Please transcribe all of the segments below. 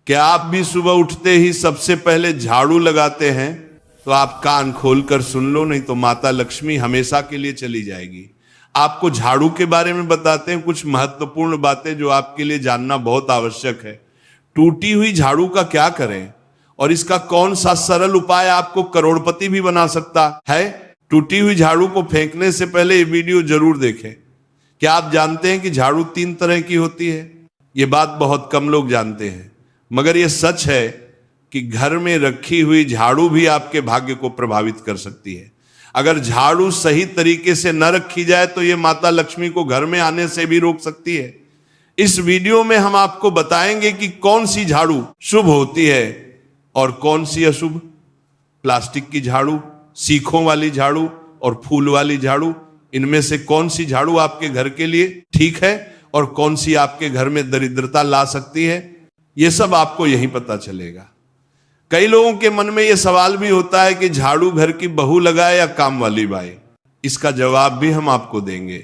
क्या आप भी सुबह उठते ही सबसे पहले झाड़ू लगाते हैं? तो आप कान खोलकर सुन लो, नहीं तो माता लक्ष्मी हमेशा के लिए चली जाएगी। आपको झाड़ू के बारे में बताते हैं कुछ महत्वपूर्ण बातें जो आपके लिए जानना बहुत आवश्यक है। टूटी हुई झाड़ू का क्या करें और इसका कौन सा सरल उपाय आपको करोड़पति भी बना सकता है। टूटी हुई झाड़ू को फेंकने से पहले ये वीडियो जरूर देखें। क्या आप जानते हैं कि झाड़ू 3 तरह की होती है? ये बात बहुत कम लोग जानते हैं, मगर यह सच है कि घर में रखी हुई झाड़ू भी आपके भाग्य को प्रभावित कर सकती है। अगर झाड़ू सही तरीके से न रखी जाए तो यह माता लक्ष्मी को घर में आने से भी रोक सकती है। इस वीडियो में हम आपको बताएंगे कि कौन सी झाड़ू शुभ होती है और कौन सी अशुभ। प्लास्टिक की झाड़ू, सीखों वाली झाड़ू और फूल वाली झाड़ू, इनमें से कौन सी झाड़ू आपके घर के लिए ठीक है और कौन सी आपके घर में दरिद्रता ला सकती है, यह सब आपको यहीं पता चलेगा। कई लोगों के मन में यह सवाल भी होता है कि झाड़ू घर की बहू लगाए या काम वाली बाई। इसका जवाब भी हम आपको देंगे,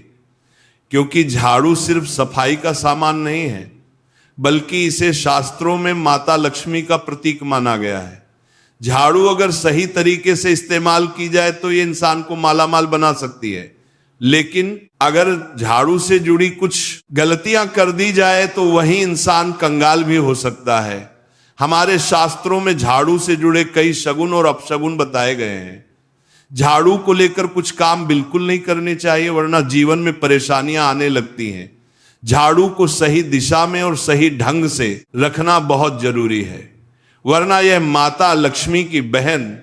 क्योंकि झाड़ू सिर्फ सफाई का सामान नहीं है, बल्कि इसे शास्त्रों में माता लक्ष्मी का प्रतीक माना गया है। झाड़ू अगर सही तरीके से इस्तेमाल की जाए तो ये इंसान को मालामाल बना सकती है, लेकिन अगर झाड़ू से जुड़ी कुछ गलतियां कर दी जाए तो वही इंसान कंगाल भी हो सकता है। हमारे शास्त्रों में झाड़ू से जुड़े कई शगुन और अपशगुन बताए गए हैं। झाड़ू को लेकर कुछ काम बिल्कुल नहीं करने चाहिए, वरना जीवन में परेशानियां आने लगती हैं। झाड़ू को सही दिशा में और सही ढंग से रखना बहुत जरूरी है, वरना यह माता लक्ष्मी की बहन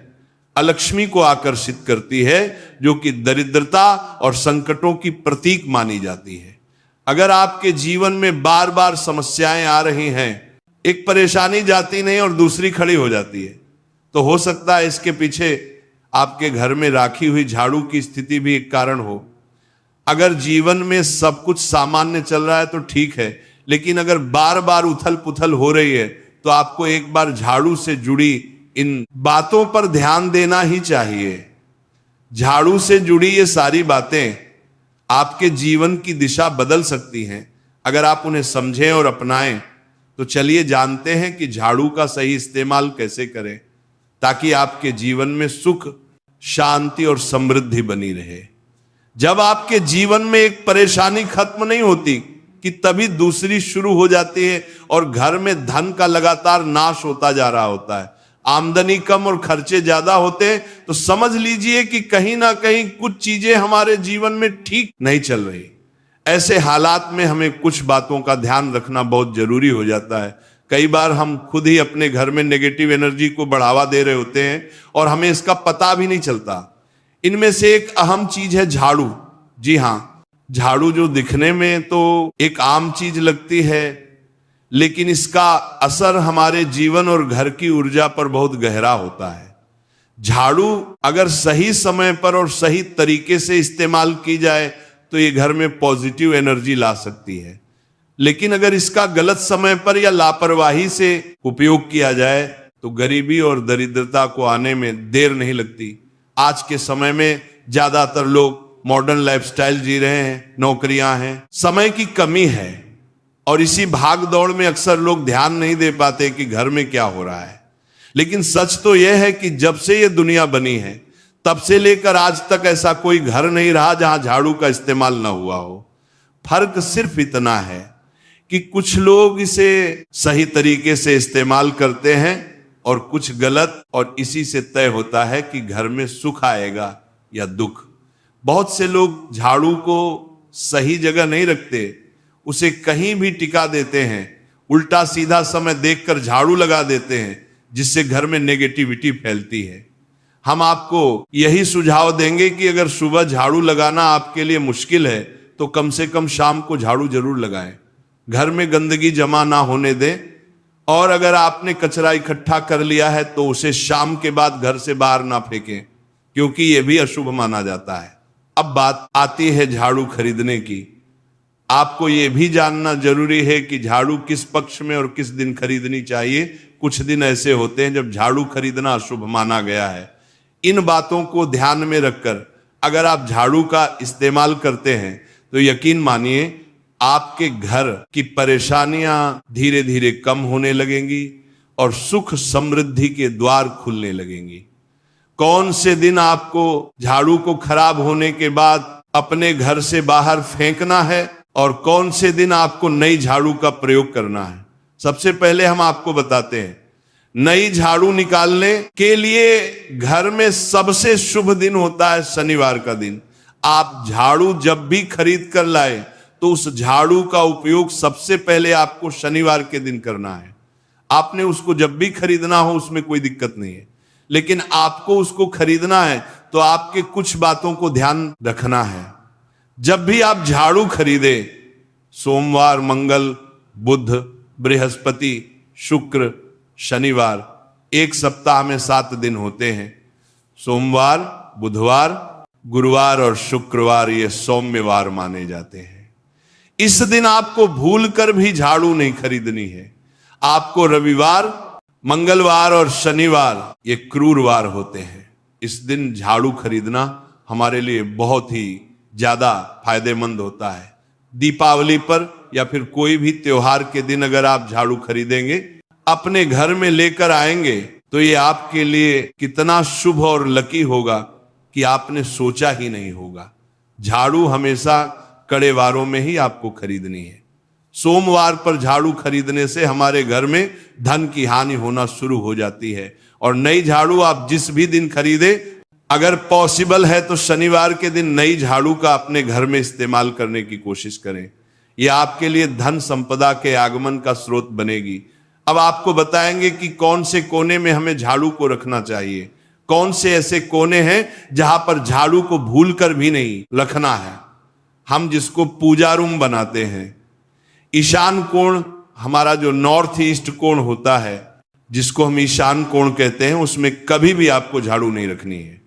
अलक्ष्मी को आकर्षित करती है, जो कि दरिद्रता और संकटों की प्रतीक मानी जाती है। अगर आपके जीवन में बार बार समस्याएं आ रही हैं, एक परेशानी जाती नहीं और दूसरी खड़ी हो जाती है, तो हो सकता है इसके पीछे आपके घर में राखी हुई झाड़ू की स्थिति भी एक कारण हो। अगर जीवन में सब कुछ सामान्य चल रहा है तो ठीक है, लेकिन अगर बार बार उथल पुथल हो रही है तो आपको एक बार झाड़ू से जुड़ी इन बातों पर ध्यान देना ही चाहिए। झाड़ू से जुड़ी ये सारी बातें आपके जीवन की दिशा बदल सकती हैं अगर आप उन्हें समझें और अपनाएं। तो चलिए जानते हैं कि झाड़ू का सही इस्तेमाल कैसे करें, ताकि आपके जीवन में सुख, शांति और समृद्धि बनी रहे। जब आपके जीवन में एक परेशानी खत्म नहीं होती कि तभी दूसरी शुरू हो जाती है और घर में धन का लगातार नाश होता जा रहा होता है। आमदनी कम और खर्चे ज्यादा होते हैं तो समझ लीजिए कि कहीं ना कहीं कुछ चीजें हमारे जीवन में ठीक नहीं चल रही। ऐसे हालात में हमें कुछ बातों का ध्यान रखना बहुत जरूरी हो जाता है। कई बार हम खुद ही अपने घर में नेगेटिव एनर्जी को बढ़ावा दे रहे होते हैं और हमें इसका पता भी नहीं चलता। इनमें से एक अहम चीज है झाड़ू। जी हाँ, झाड़ू जो दिखने में तो एक आम चीज लगती है, लेकिन इसका असर हमारे जीवन और घर की ऊर्जा पर बहुत गहरा होता है। झाड़ू अगर सही समय पर और सही तरीके से इस्तेमाल की जाए तो ये घर में पॉजिटिव एनर्जी ला सकती है, लेकिन अगर इसका गलत समय पर या लापरवाही से उपयोग किया जाए तो गरीबी और दरिद्रता को आने में देर नहीं लगती। आज के समय में ज्यादातर लोग मॉडर्न लाइफस्टाइल जी रहे हैं, नौकरियां हैं, समय की कमी है और इसी भाग दौड़ में अक्सर लोग ध्यान नहीं दे पाते कि घर में क्या हो रहा है। लेकिन सच तो यह है कि जब से ये दुनिया बनी है तब से लेकर आज तक ऐसा कोई घर नहीं रहा जहां झाड़ू का इस्तेमाल ना हुआ हो। फर्क सिर्फ इतना है कि कुछ लोग इसे सही तरीके से इस्तेमाल करते हैं और कुछ गलत, और इसी से तय होता है कि घर में सुख आएगा या दुख। बहुत से लोग झाड़ू को सही जगह नहीं रखते, उसे कहीं भी टिका देते हैं, उल्टा सीधा समय देखकर झाड़ू लगा देते हैं, जिससे घर में नेगेटिविटी फैलती है। हम आपको यही सुझाव देंगे कि अगर सुबह झाड़ू लगाना आपके लिए मुश्किल है तो कम से कम शाम को झाड़ू जरूर लगाएं। घर में गंदगी जमा ना होने दें, और अगर आपने कचरा इकट्ठा कर लिया है तो उसे शाम के बाद घर से बाहर ना फेंकें, क्योंकि यह भी अशुभ माना जाता है। अब बात आती है झाड़ू खरीदने की। आपको यह भी जानना जरूरी है कि झाड़ू किस पक्ष में और किस दिन खरीदनी चाहिए। कुछ दिन ऐसे होते हैं जब झाड़ू खरीदना अशुभ माना गया है। इन बातों को ध्यान में रखकर अगर आप झाड़ू का इस्तेमाल करते हैं तो यकीन मानिए आपके घर की परेशानियां धीरे धीरे कम होने लगेंगी, और सुख समृद्धि के द्वार खुलने लगेंगी। कौन से दिन आपको झाड़ू को खराब होने के बाद अपने घर से बाहर फेंकना है और कौन से दिन आपको नई झाड़ू का प्रयोग करना है, सबसे पहले हम आपको बताते हैं। नई झाड़ू निकालने के लिए घर में सबसे शुभ दिन होता है शनिवार का दिन। आप झाड़ू जब भी खरीद कर लाए तो उस झाड़ू का उपयोग सबसे पहले आपको शनिवार के दिन करना है। आपने उसको जब भी खरीदना हो उसमें कोई दिक्कत नहीं है, लेकिन आपको उसको खरीदना है तो आपके कुछ बातों को ध्यान रखना है। जब भी आप झाड़ू खरीदे, सोमवार, मंगल, बुध, बृहस्पति, शुक्र, शनिवार, एक सप्ताह में 7 दिन होते हैं। सोमवार, बुधवार, गुरुवार और शुक्रवार ये सौम्यवार माने जाते हैं। इस दिन आपको भूल कर भी झाड़ू नहीं खरीदनी है। आपको रविवार, मंगलवार और शनिवार ये क्रूरवार होते हैं। इस दिन झाड़ू खरीदना हमारे लिए बहुत ही ज्यादा फायदेमंद होता है। दीपावली पर या फिर कोई भी त्योहार के दिन अगर आप झाड़ू खरीदेंगे, अपने घर में लेकर आएंगे, तो ये आपके लिए कितना शुभ और लकी होगा कि आपने सोचा ही नहीं होगा। झाड़ू हमेशा कड़े वारों में ही आपको खरीदनी है। सोमवार पर झाड़ू खरीदने से हमारे घर में धन की हानि होना शुरू हो जाती है। और नई झाड़ू आप जिस भी दिन खरीदे, अगर पॉसिबल है तो शनिवार के दिन नई झाड़ू का अपने घर में इस्तेमाल करने की कोशिश करें। यह आपके लिए धन संपदा के आगमन का स्रोत बनेगी। अब आपको बताएंगे कि कौन से कोने में हमें झाड़ू को रखना चाहिए, कौन से ऐसे कोने हैं जहां पर झाड़ू को भूल कर भी नहीं रखना है। हम जिसको पूजा रूम बनाते हैं, ईशान कोण हमारा जो नॉर्थ ईस्ट कोण होता है, जिसको हम ईशान कोण कहते हैं, उसमें कभी भी आपको झाड़ू नहीं रखनी है।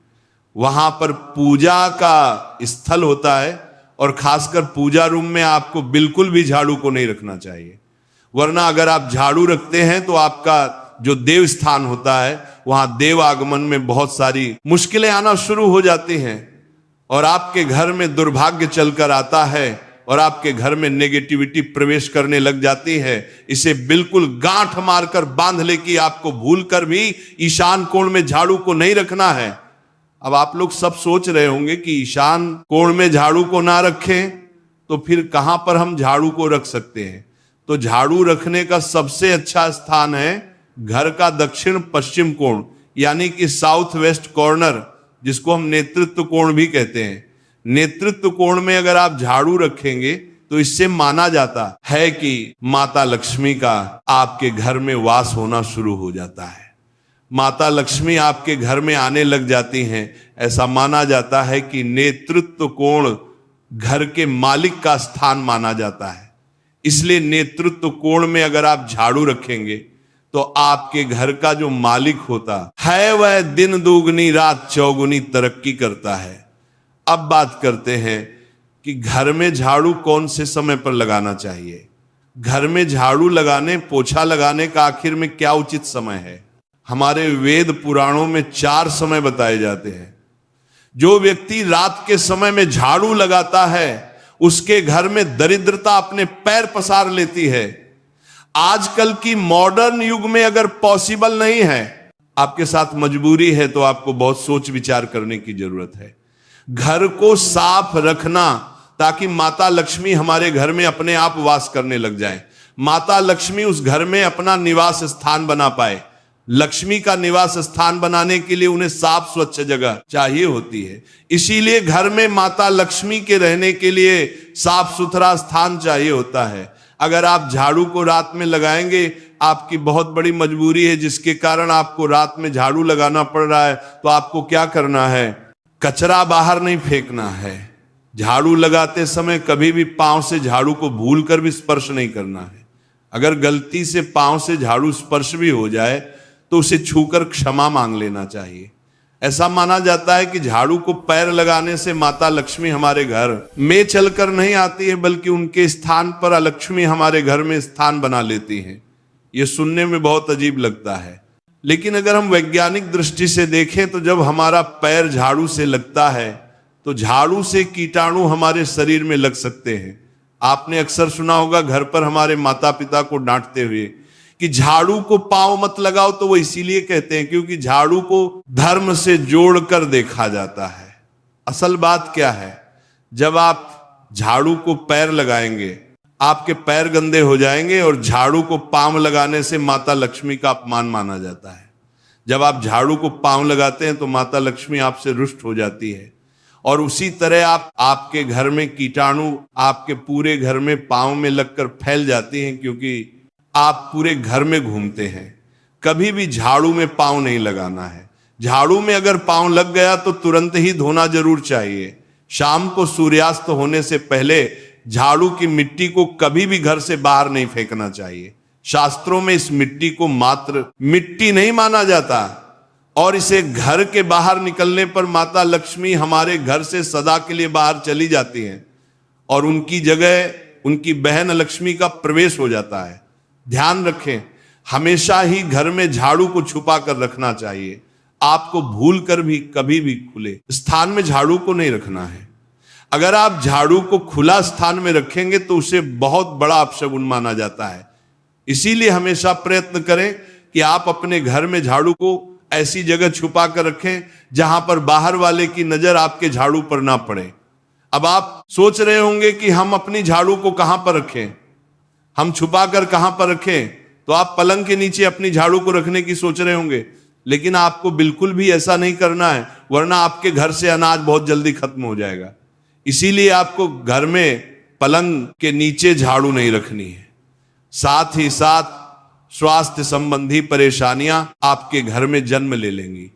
वहां पर पूजा का स्थल होता है और खासकर पूजा रूम में आपको बिल्कुल भी झाड़ू को नहीं रखना चाहिए। वरना अगर आप झाड़ू रखते हैं तो आपका जो देव स्थान होता है, वहां देव आगमन में बहुत सारी मुश्किलें आना शुरू हो जाती हैं और आपके घर में दुर्भाग्य चलकर आता है और आपके घर में नेगेटिविटी प्रवेश करने लग जाती है। इसे बिल्कुल गांठ मारकर बांध ले कि आपको भूलकर भी ईशान कोण में झाड़ू को नहीं रखना है। अब आप लोग सब सोच रहे होंगे कि ईशान कोण में झाड़ू को ना रखें तो फिर कहां पर हम झाड़ू को रख सकते हैं। तो झाड़ू रखने का सबसे अच्छा स्थान है घर का दक्षिण पश्चिम कोण, यानी कि साउथ वेस्ट कॉर्नर, जिसको हम नेतृत्व कोण भी कहते हैं। नेतृत्व कोण में अगर आप झाड़ू रखेंगे तो इससे माना जाता है कि माता लक्ष्मी का आपके घर में वास होना शुरू हो जाता है। माता लक्ष्मी आपके घर में आने लग जाती हैं। ऐसा माना जाता है कि नेतृत्व कोण घर के मालिक का स्थान माना जाता है। इसलिए नेतृत्व कोण में अगर आप झाड़ू रखेंगे तो आपके घर का जो मालिक होता है वह दिन दुगनी रात चौगुनी तरक्की करता है। अब बात करते हैं कि घर में झाड़ू कौन से समय पर लगाना चाहिए। घर में झाड़ू लगाने, पोछा लगाने का आखिर में क्या उचित समय है। हमारे वेद पुराणों में 4 समय बताए जाते हैं। जो व्यक्ति रात के समय में झाड़ू लगाता है उसके घर में दरिद्रता अपने पैर पसार लेती है। आजकल की मॉडर्न युग में अगर पॉसिबल नहीं है, आपके साथ मजबूरी है, तो आपको बहुत सोच विचार करने की जरूरत है। घर को साफ रखना ताकि माता लक्ष्मी हमारे घर में अपने आप वास करने लग जाए। माता लक्ष्मी उस घर में अपना निवास स्थान बना पाए। लक्ष्मी का निवास स्थान बनाने के लिए उन्हें साफ स्वच्छ जगह चाहिए होती है। इसीलिए घर में माता लक्ष्मी के रहने के लिए साफ सुथरा स्थान चाहिए होता है। अगर आप झाड़ू को रात में लगाएंगे, आपकी बहुत बड़ी मजबूरी है जिसके कारण आपको रात में झाड़ू लगाना पड़ रहा है, तो आपको क्या करना है, कचरा बाहर नहीं फेंकना है। झाड़ू लगाते समय कभी भी पांव से झाड़ू को भूलकर भी स्पर्श नहीं करना है। अगर गलती से पांव से झाड़ू स्पर्श भी हो जाए तो उसे छूकर क्षमा मांग लेना चाहिए। ऐसा माना जाता है कि झाड़ू को पैर लगाने से माता लक्ष्मी हमारे घर में चलकर नहीं आती है, बल्कि उनके स्थान पर लक्ष्मी हमारे घर में स्थान बना लेती हैं। यह सुनने में बहुत अजीब लगता है, लेकिन अगर हम वैज्ञानिक दृष्टि से देखें तो जब हमारा पैर झाड़ू से लगता है तो झाड़ू से कीटाणु हमारे शरीर में लग सकते हैं। आपने अक्सर सुना होगा घर पर हमारे माता पिता को डांटते हुए कि झाड़ू को पांव मत लगाओ, तो वो इसीलिए कहते हैं क्योंकि झाड़ू को धर्म से जोड़कर देखा जाता है। असल बात क्या है, जब आप झाड़ू को पैर लगाएंगे, आपके पैर गंदे हो जाएंगे, और झाड़ू को पांव लगाने से माता लक्ष्मी का अपमान माना जाता है। जब आप झाड़ू को पांव लगाते हैं तो माता लक्ष्मी आपसे रुष्ट हो जाती है। और उसी तरह आपके घर में कीटाणु आपके पूरे घर में पांव में लगकर फैल जाती हैं, क्योंकि आप पूरे घर में घूमते हैं। कभी भी झाड़ू में पांव नहीं लगाना है। झाड़ू में अगर पांव लग गया तो तुरंत ही धोना जरूर चाहिए। शाम को सूर्यास्त होने से पहले झाड़ू की मिट्टी को कभी भी घर से बाहर नहीं फेंकना चाहिए। शास्त्रों में इस मिट्टी को मात्र मिट्टी नहीं माना जाता, और इसे घर के बाहर निकलने पर माता लक्ष्मी हमारे घर से सदा के लिए बाहर चली जाती हैं, और उनकी जगह उनकी बहन लक्ष्मी का प्रवेश हो जाता है। ध्यान रखें, हमेशा ही घर में झाड़ू को छुपा कर रखना चाहिए। आपको भूल कर भी कभी भी खुले स्थान में झाड़ू को नहीं रखना है। अगर आप झाड़ू को खुला स्थान में रखेंगे तो उसे बहुत बड़ा अपशगुन माना जाता है। इसीलिए हमेशा प्रयत्न करें कि आप अपने घर में झाड़ू को ऐसी जगह छुपा कर रखें जहां पर बाहर वाले की नजर आपके झाड़ू पर ना पड़े। अब आप सोच रहे होंगे कि हम अपनी झाड़ू को कहां पर रखें, हम छुपा कर कहां पर रखें, तो आप पलंग के नीचे अपनी झाड़ू को रखने की सोच रहे होंगे, लेकिन आपको बिल्कुल भी ऐसा नहीं करना है, वरना आपके घर से अनाज बहुत जल्दी खत्म हो जाएगा। इसीलिए आपको घर में पलंग के नीचे झाड़ू नहीं रखनी है। साथ ही साथ स्वास्थ्य संबंधी परेशानियां आपके घर में जन्म ले लेंगी।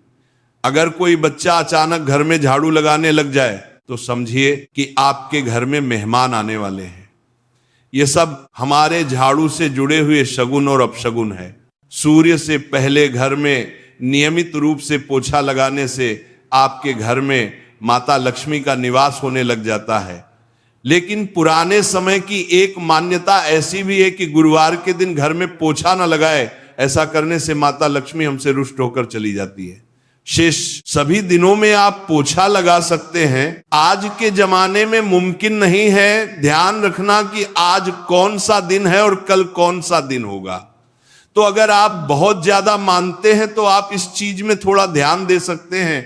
अगर कोई बच्चा अचानक घर में झाड़ू लगाने लग जाए तो समझिए कि आपके घर में मेहमान आने वाले हैं। ये सब हमारे झाड़ू से जुड़े हुए शगुन और अपशगुन है। सूर्य से पहले घर में नियमित रूप से पोछा लगाने से आपके घर में माता लक्ष्मी का निवास होने लग जाता है। लेकिन पुराने समय की एक मान्यता ऐसी भी है कि गुरुवार के दिन घर में पोछा न लगाए, ऐसा करने से माता लक्ष्मी हमसे रुष्ट होकर चली जाती है। शेष सभी दिनों में आप पोछा लगा सकते हैं। आज के जमाने में मुमकिन नहीं है। ध्यान रखना कि आज कौन सा दिन है और कल कौन सा दिन होगा। तो अगर आप बहुत ज्यादा मानते हैं तो आप इस चीज में थोड़ा ध्यान दे सकते हैं।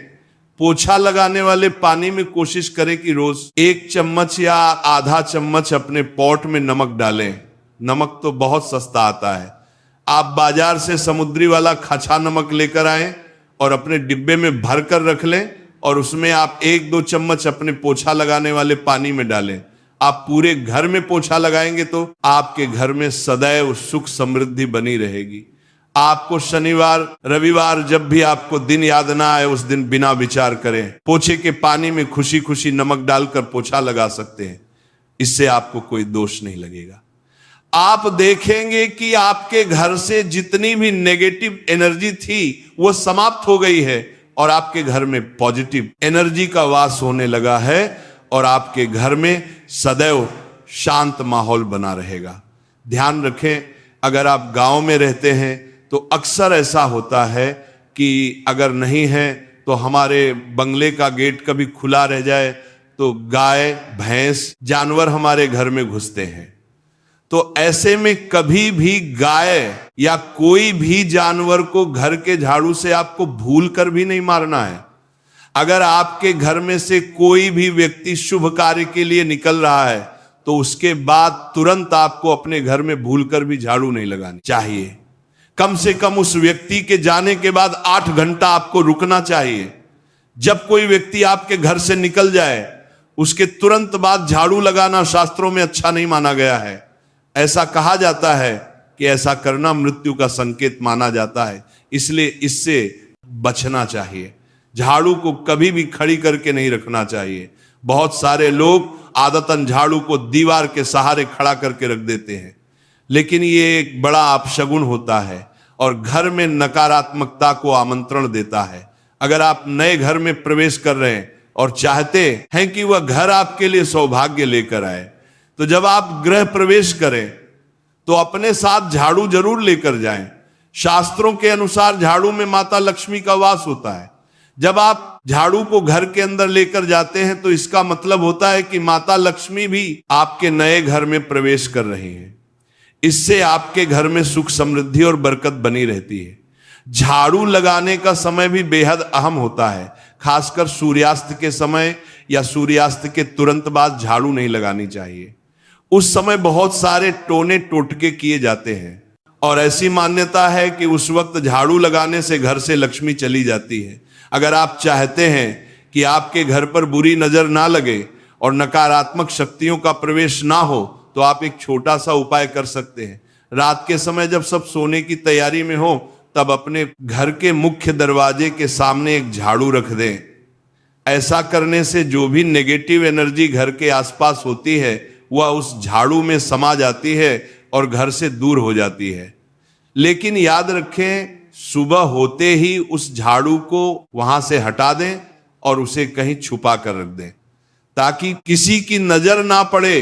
पोछा लगाने वाले पानी में कोशिश करें कि रोज 1 चम्मच या आधा चम्मच अपने पॉट में नमक डालें। नमक तो बहुत सस्ता आता है। आप बाजार से समुद्री वाला खचा नमक लेकर आए और अपने डिब्बे में भर कर रख लें, और उसमें आप 1-2 चम्मच अपने पोछा लगाने वाले पानी में डालें। आप पूरे घर में पोछा लगाएंगे तो आपके घर में सदैव सुख समृद्धि बनी रहेगी। आपको शनिवार रविवार जब भी आपको दिन याद ना आए, उस दिन बिना विचार करें पोछे के पानी में खुशी खुशी नमक डालकर पोछा लगा सकते हैं। इससे आपको कोई दोष नहीं लगेगा। आप देखेंगे कि आपके घर से जितनी भी नेगेटिव एनर्जी थी वो समाप्त हो गई है, और आपके घर में पॉजिटिव एनर्जी का वास होने लगा है, और आपके घर में सदैव शांत माहौल बना रहेगा। ध्यान रखें, अगर आप गांव में रहते हैं तो अक्सर ऐसा होता है कि अगर नहीं है तो हमारे बंगले का गेट कभी खुला रह जाए तो गाय भैंस जानवर हमारे घर में घुसते हैं। तो ऐसे में कभी भी गाय या कोई भी जानवर को घर के झाड़ू से आपको भूल कर भी नहीं मारना है। अगर आपके घर में से कोई भी व्यक्ति शुभ कार्य के लिए निकल रहा है तो उसके बाद तुरंत आपको अपने घर में भूलकर भी झाड़ू नहीं लगानी चाहिए। कम से कम उस व्यक्ति के जाने के बाद 8 घंटा आपको रुकना चाहिए। जब कोई व्यक्ति आपके घर से निकल जाए उसके तुरंत बाद झाड़ू लगाना शास्त्रों में अच्छा नहीं माना गया है। ऐसा कहा जाता है कि ऐसा करना मृत्यु का संकेत माना जाता है, इसलिए इससे बचना चाहिए। झाड़ू को कभी भी खड़ी करके नहीं रखना चाहिए। बहुत सारे लोग आदतन झाड़ू को दीवार के सहारे खड़ा करके रख देते हैं, लेकिन ये एक बड़ा अपशगुन होता है और घर में नकारात्मकता को आमंत्रण देता है। अगर आप नए घर में प्रवेश कर रहे हैं और चाहते हैं कि वह घर आपके लिए सौभाग्य लेकर आए, तो जब आप गृह प्रवेश करें तो अपने साथ झाड़ू जरूर लेकर जाएं। शास्त्रों के अनुसार झाड़ू में माता लक्ष्मी का वास होता है। जब आप झाड़ू को घर के अंदर लेकर जाते हैं तो इसका मतलब होता है कि माता लक्ष्मी भी आपके नए घर में प्रवेश कर रही हैं। इससे आपके घर में सुख समृद्धि और बरकत बनी रहती है। झाड़ू लगाने का समय भी बेहद अहम होता है, खासकर सूर्यास्त के समय या सूर्यास्त के तुरंत बाद झाड़ू नहीं लगानी चाहिए। उस समय बहुत सारे टोने टोटके किए जाते हैं और ऐसी मान्यता है कि उस वक्त झाड़ू लगाने से घर से लक्ष्मी चली जाती है। अगर आप चाहते हैं कि आपके घर पर बुरी नजर ना लगे और नकारात्मक शक्तियों का प्रवेश ना हो, तो आप एक छोटा सा उपाय कर सकते हैं। रात के समय जब सब सोने की तैयारी में हो, तब अपने घर के मुख्य दरवाजे के सामने एक झाड़ू रख दें। ऐसा करने से जो भी नेगेटिव एनर्जी घर के आसपास होती है वह उस झाड़ू में समा जाती है और घर से दूर हो जाती है। लेकिन याद रखें, सुबह होते ही उस झाड़ू को वहां से हटा दें और उसे कहीं छुपा कर रख दें ताकि किसी की नजर ना पड़े।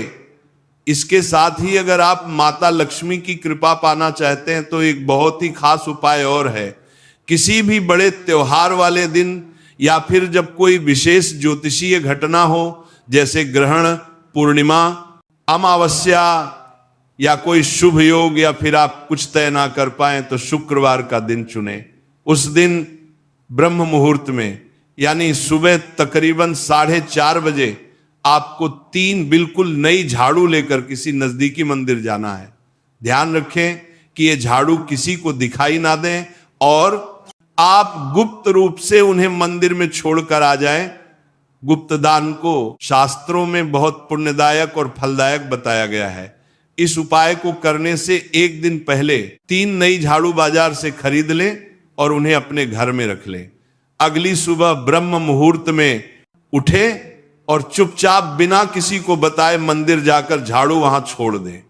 इसके साथ ही अगर आप माता लक्ष्मी की कृपा पाना चाहते हैं तो एक बहुत ही खास उपाय और है। किसी भी बड़े त्योहार वाले दिन या फिर जब कोई विशेष ज्योतिषीय घटना हो, जैसे ग्रहण, पूर्णिमा, अमावस्या या कोई शुभ योग, या फिर आप कुछ तय ना कर पाए तो शुक्रवार का दिन चुने। उस दिन ब्रह्म मुहूर्त में यानी सुबह तकरीबन 4:30 बजे आपको 3 बिल्कुल नई झाड़ू लेकर किसी नजदीकी मंदिर जाना है। ध्यान रखें कि ये झाड़ू किसी को दिखाई ना दें और आप गुप्त रूप से उन्हें मंदिर में छोड़कर आ जाएं। गुप्त दान को शास्त्रों में बहुत पुण्यदायक और फलदायक बताया गया है। इस उपाय को करने से एक दिन पहले 3 नई झाड़ू बाजार से खरीद लें और उन्हें अपने घर में रख लें। अगली सुबह ब्रह्म मुहूर्त में उठे और चुपचाप बिना किसी को बताए मंदिर जाकर झाड़ू वहां छोड़ दें।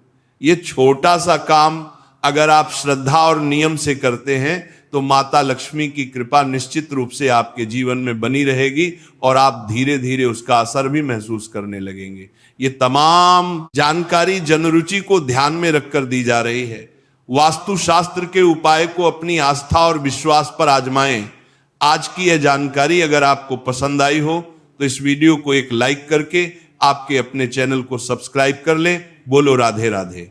यह छोटा सा काम अगर आप श्रद्धा और नियम से करते हैं तो माता लक्ष्मी की कृपा निश्चित रूप से आपके जीवन में बनी रहेगी और आप धीरे धीरे उसका असर भी महसूस करने लगेंगे। ये तमाम जानकारी जनरुचि को ध्यान में रखकर दी जा रही है। वास्तु शास्त्र के उपाय को अपनी आस्था और विश्वास पर आजमाएं। आज की यह जानकारी अगर आपको पसंद आई हो तो इस वीडियो को एक लाइक करके आपके अपने चैनल को सब्सक्राइब कर लें। बोलो राधे राधे।